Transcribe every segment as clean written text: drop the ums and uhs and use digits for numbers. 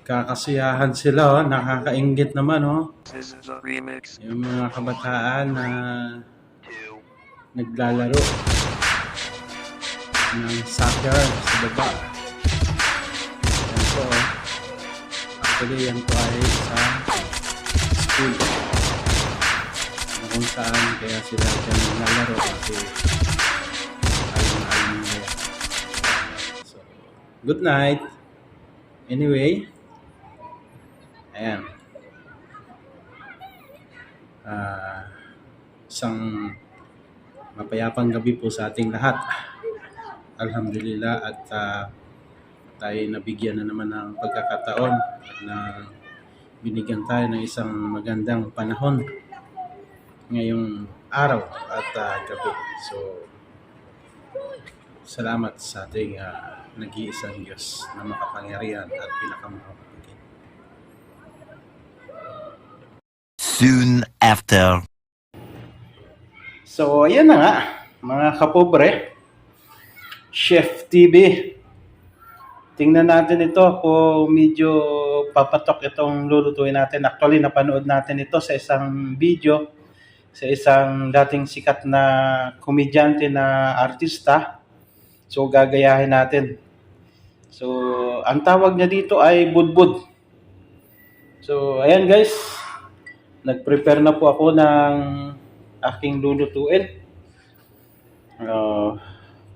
Nagkakasiyahan sila, oh. Nakakainggit naman, oh. This is a remix. Yung mga kabataan na naglalaro ng soccer sa baba. Yan po, oh. Actually, yan po ay sa school. Na kung saan kaya sila dyan naglalaro kasi alam nila. So, good night. Anyway, ayan. Isang mapayapang gabi po sa ating lahat. Alhamdulillah at tayo nabigyan na naman ng pagkakataon na binigyan tayo ng isang magandang panahon ngayong araw at gabi. So, salamat sa ating nag-iisang Diyos na makapangyarihan at pinakamahal. Soon after. So, ayan na nga, mga kapobre. Chef TV. Tingnan natin ito kung medyo papatok itong lulutuin natin. Actually, napanood natin ito sa isang video sa isang dating sikat na komedyante na artista. So, gagayahin natin. So, ang tawag niya dito ay budbud. So, ayan guys. Nag-prepare na po ako ng aking lulutuin.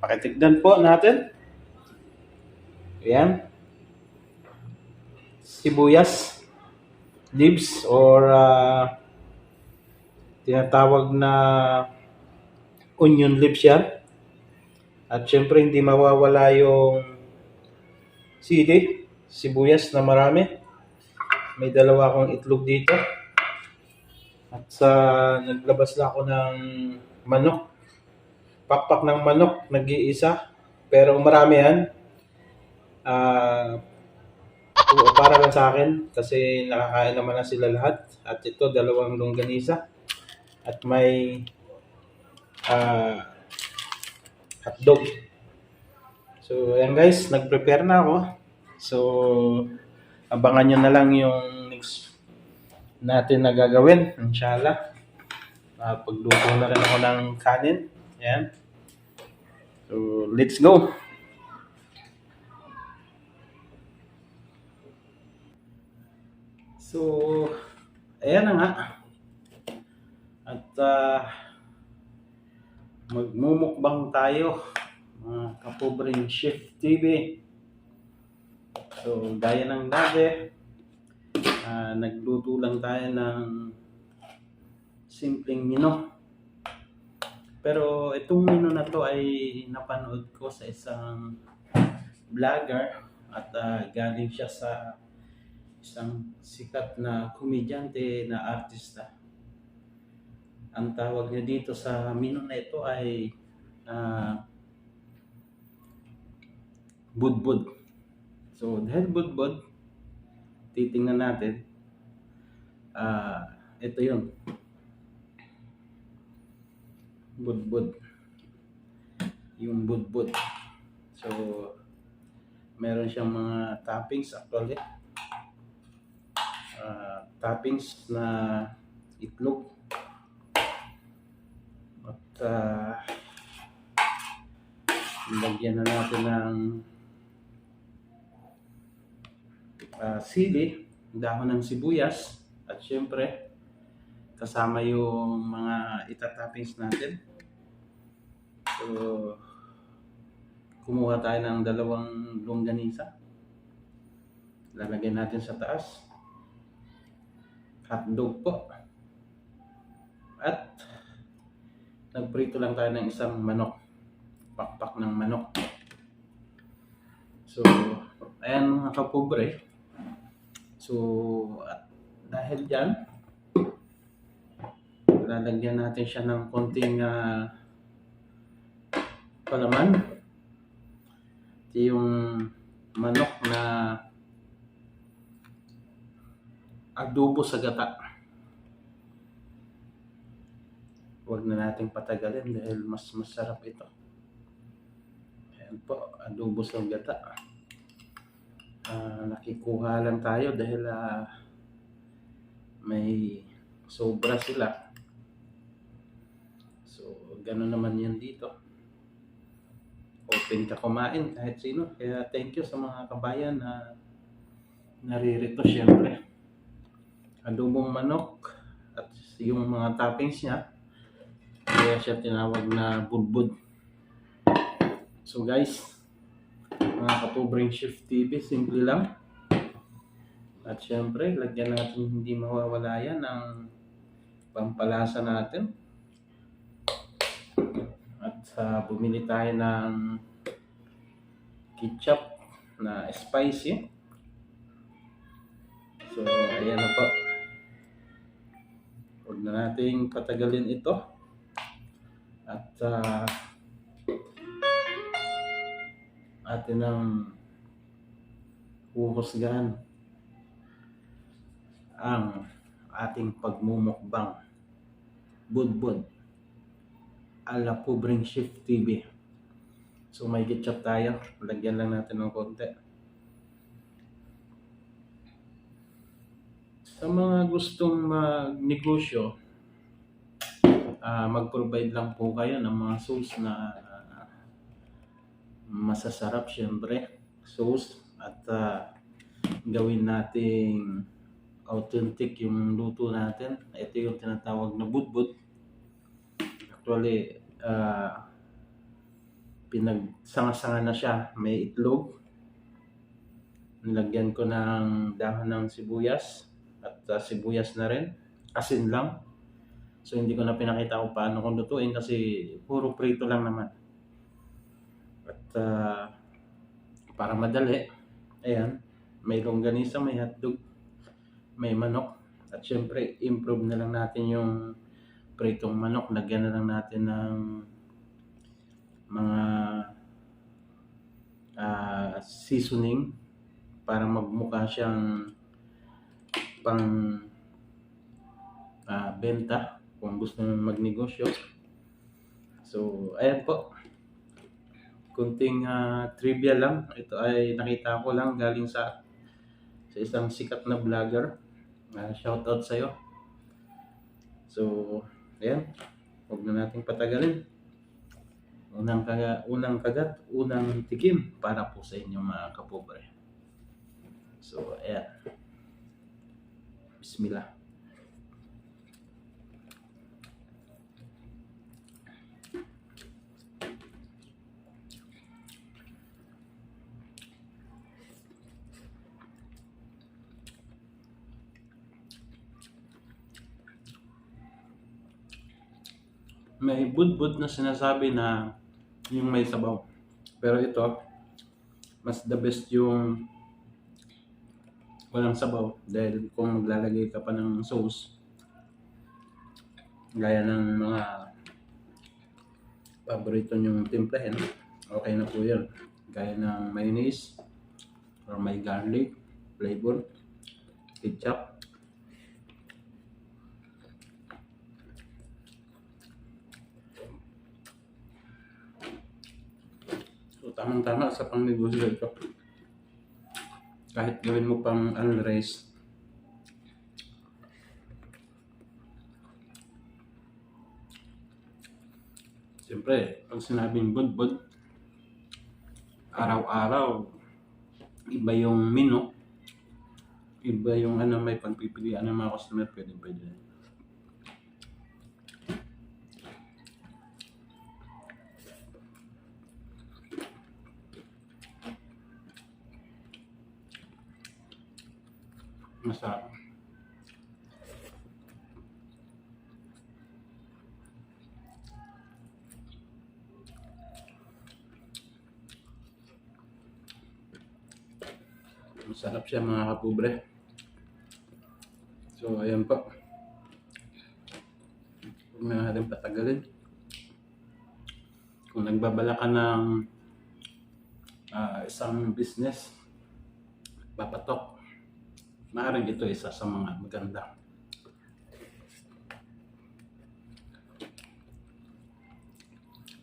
Pakitignan po natin. Ayan. Sibuyas leaves or tinatawag na onion leaves yan. At syempre hindi mawawala yung sili, sibuyas na marami. May dalawa akong itlog dito. At naglabas na ako ng manok. Pakpak ng manok, nag-iisa. Pero marami yan. Para lang sa akin kasi nakakain naman na sila lahat. At ito, 2 longganisa. At may hotdog. So, ayan guys, nag-prepare na ako. So, abangan nyo na lang yung next natin na gagawin, inshallah. Pagluto na rin ako ng kanin. Ayan. So, let's go. So, ayan na nga. At magmumukbang tayo, mga kapobreng Chef TV. So, gaya ng dati, nagluto lang tayo ng simpleng menu. Pero itong menu na to ay napanood ko sa isang vlogger at galing siya sa isang sikat na komedyante na artista. Ang tawag niya dito sa menu na ito ay budbud. So dahil budbud, titingnan natin. Ito yun. Budbud. Yung budbud. So meron siyang mga toppings actually. Toppings na itlog. At lagyan na natin ng sili, dahon ng sibuyas, at syempre kasama yung mga itatoppings natin. So kumuha tayo ng 2 longganisa, lalagyan natin sa taas. Hotdog po. At nagprito lang tayo ng isang manok. Pakpak ng manok. So ayan mga kapobre. So at dahil dyan, lalagyan natin siya ng konting palaman. Ito yung manok na adobo sa gata. Huwag na nating patagalin dahil mas masarap ito. Ayan po, adobo sa gata. nakikuha lang tayo dahil may sobra sila. So, gano'n naman yan dito. Open ka kumain kahit sino. Kaya thank you sa mga kabayan na naririto syempre. Adobong manok at yung mga toppings niya. Kaya siya tinawag na budbud. So guys, mga Kapobring Chef TV, simple lang. At syempre, lagyan natin hindi mawawala yan ng pampalasa natin. At bumili tayo ng ketchup na spicy. So, ayan na po. Huwag na nating patagalin ito. At atin ang huhusgahan ang ating pagmumukbang. Budbud ala Pobring Chef TV. So may ketchup tayo. Lagyan lang natin ng konti. Sa mga gustong magnegosyo, mag-provide lang po kayo ng mga sauce na masasarap syempre. Sauce at gawin nating authentic yung luto natin. Ito yung tinatawag na budbud. Actually, pinagsanga-sanga na siya. May itlog. Nilagyan ko ng dahon ng sibuyas at sibuyas na rin. Asin lang. So hindi ko na pinakita kung paano kung lutuin kasi puro prito lang naman. At para madali, ayan, may longganisa, may hotdog, may manok. At syempre, improve na lang natin yung pritong manok. Lagyan na lang natin ng mga seasoning para magmukha siyang pang benta kung gusto nyo magnegosyo. So, ayan po. Kunting trivia lang. Ito ay nakita ko lang galing sa isang sikat na vlogger. Shoutout sa'yo. So, ayan. Huwag na nating patagalin. Unang kagat, unang tikim para po sa inyo mga kapobre. So, ayan. Bismillah. May budbud na sinasabi na yung may sabaw. Pero ito, mas the best yung walang sabaw. Dahil kung maglalagay ka pa ng sauce, gaya ng mga paborito nyong timplahin, okay na po yun. Gaya ng mayonnaise, or may garlic, flavor, ketchup. So, tamang-tama sa pangnegosyo ito. Kahit gawin mo pang unrice, siyempre, pag sinabing budbud, araw-araw, iba yung menu, iba yung may pagpipilian ng mga customer, pwede. Masarap. Masarap siya mga kapobre. So ayan po. Huwag na natin patagalin. Kung nagbabala ka ng isang business, papatok, maaaring ito isa sa mga maganda.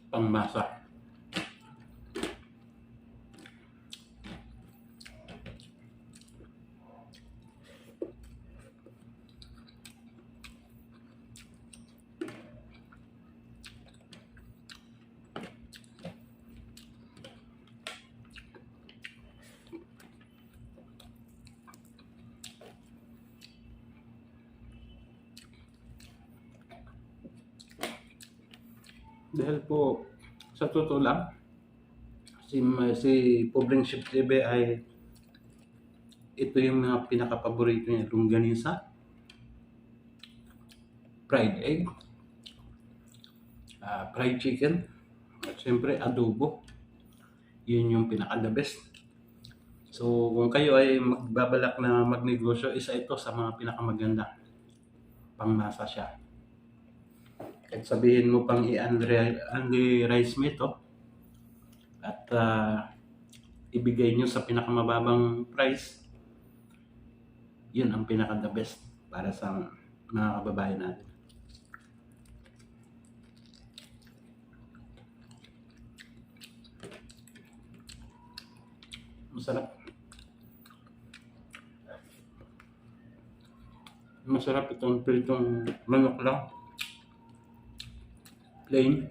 Pangmasa. Dahil po, sa totoo lang, si Pobreng Chef TV ay ito yung mga pinaka-paborito niya. Longganisa, fried egg, fried chicken, at syempre adobo. Yun yung pinaka-the best. So, kung kayo ay magbabalak na magnegosyo, isa ito sa mga pinakamaganda. Pangmasa siya. Kahit sabihin mo pang i-unli rice mo ito, at ibigay nyo sa pinakamababang price, yun ang pinaka-the best para sa mga kababayan natin. Masarap. Masarap itong pritong manok lang. Plain.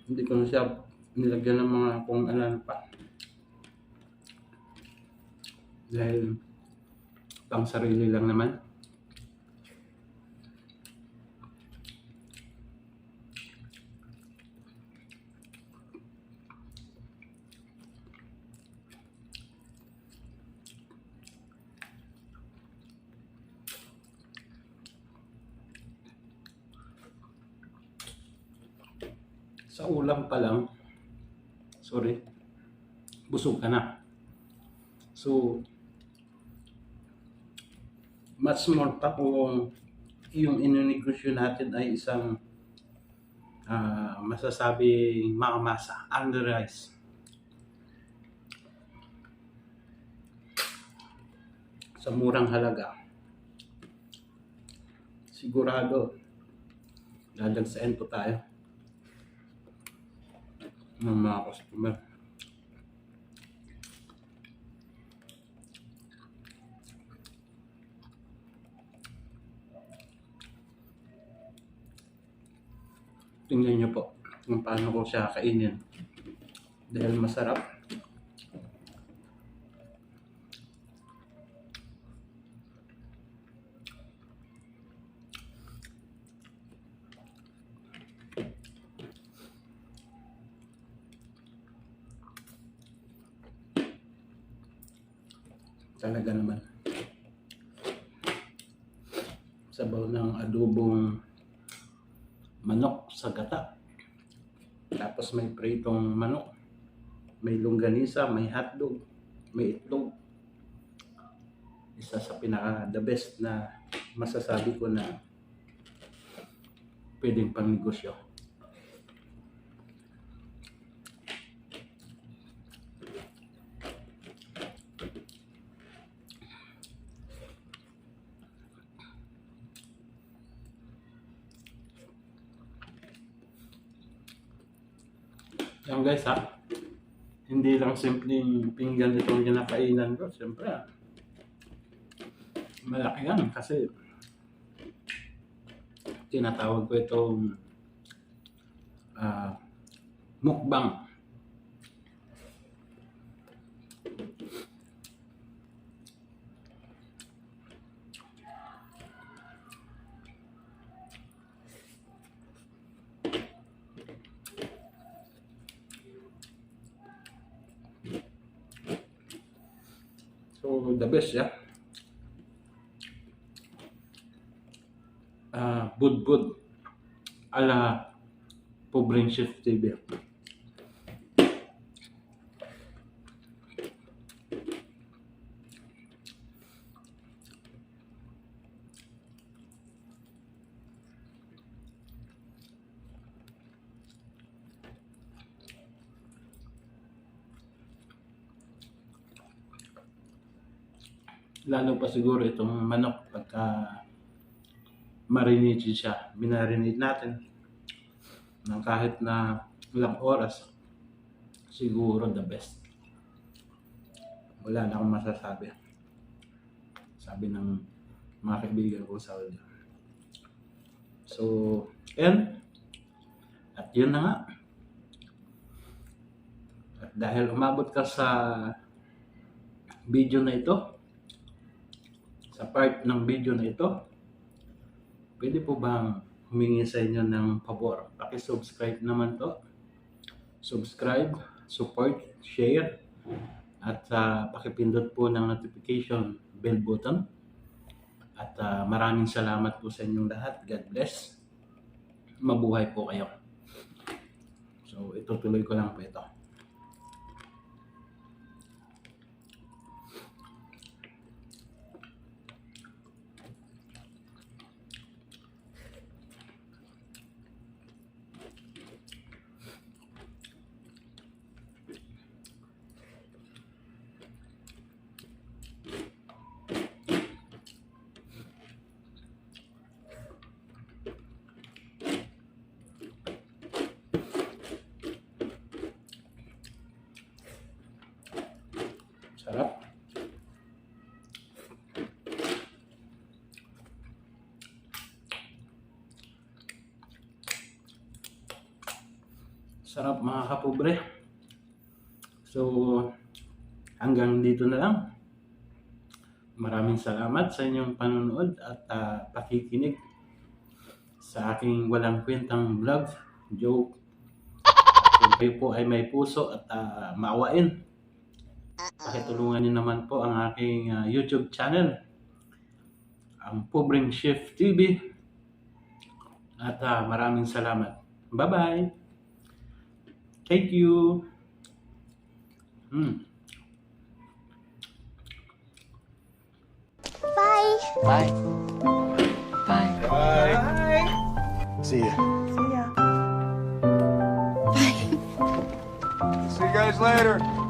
Hindi ko na siya nilagyan ng mga kung ano pa. Dahil pang sarili lang naman. Sa ulam pa lang, busog ka na. So, much more pa kung yung ininegosyo natin ay isang masasabi makamasa, under rice. Sa murang halaga, sigurado dadagsain po tayo ng mga customer. Tingnan nyo po kung paano ko siya kainin. Dahil masarap. Talaga naman. Sabaw ng adobong manok sa gata. Tapos may pritong manok. May longganisa, may hotdog, may itlog. Isa sa pinaka-the best na masasabi ko na pwedeng pang negosyo. Yan guys ha, hindi lang simpleng pinggan itong ginakainan ko. Siyempre malaki yan kasi tinatawag ko itong mukbang. So the best ya. Budbud ala Pobreng Chef TV. Lalo pa siguro itong manok pagka marinate siya. Minarinate natin ng kahit na ilang oras, siguro the best. Wala na akong masasabi. Sabi ng mga kaibigan ko sa audio. So, yan. At yun na nga. At dahil umabot ka sa video na ito, sa part ng video na ito, pwede po bang humingi sa inyo ng pabor. Paki-subscribe naman to. Subscribe, support, share, at pakipindot po ng notification bell button. At maraming salamat po sa inyong lahat. God bless. Mabuhay po kayo. So, itutuloy ko lang po ito. Sarap. Sarap mga kapobre. So, hanggang dito na lang. Maraming salamat sa inyong panonood at pakikinig sa aking walang kwentang vlog, joke. Kung kayo po ay may puso at maawain, pakitulungan niyo naman po ang aking YouTube channel, ang Pobreng Chef TV. At maraming salamat. Bye-bye. Thank you. Bye. Bye. Bye. See ya. See ya. See you guys later.